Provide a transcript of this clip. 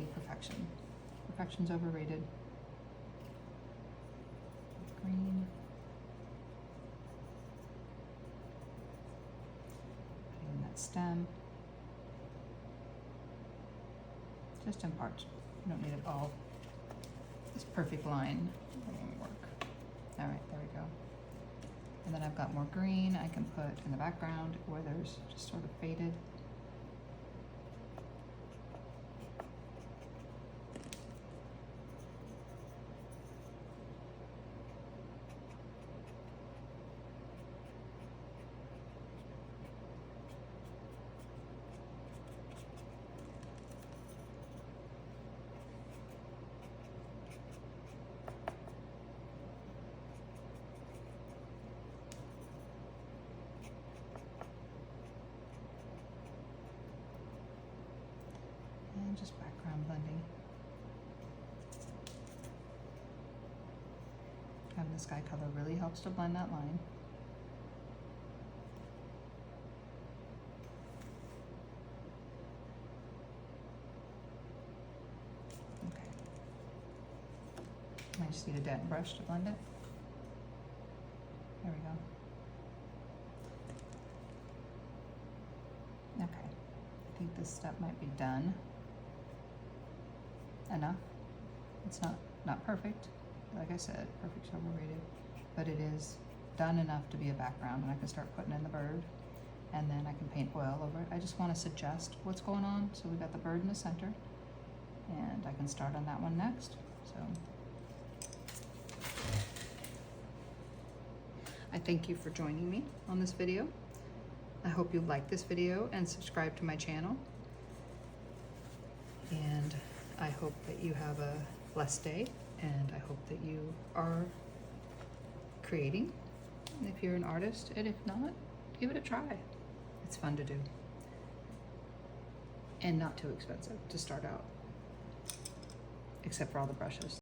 need perfection. Perfection's overrated. Green. Putting in that stem. Just in parts. You don't need it all. This perfect line won't work. All right, there we go. And then I've got more green I can put in the background where there's just sort of faded. And just background blending. Having the sky color really helps to blend that line. Okay. I just need a dent brush to blend it. There we go. Okay. I think this step might be done. Enough. It's not perfect. Like I said, perfect's overrated, but it is done enough to be a background, and I can start putting in the bird, and then I can paint oil over it. I just want to suggest what's going on. So we've got the bird in the center, and I can start on that one next. So I thank you for joining me on this video. I hope you like this video and subscribe to my channel. And I hope that you have a blessed day, and I hope that you are creating if you're an artist, and if not, give it a try. It's fun to do and not too expensive to start out, except for all the brushes.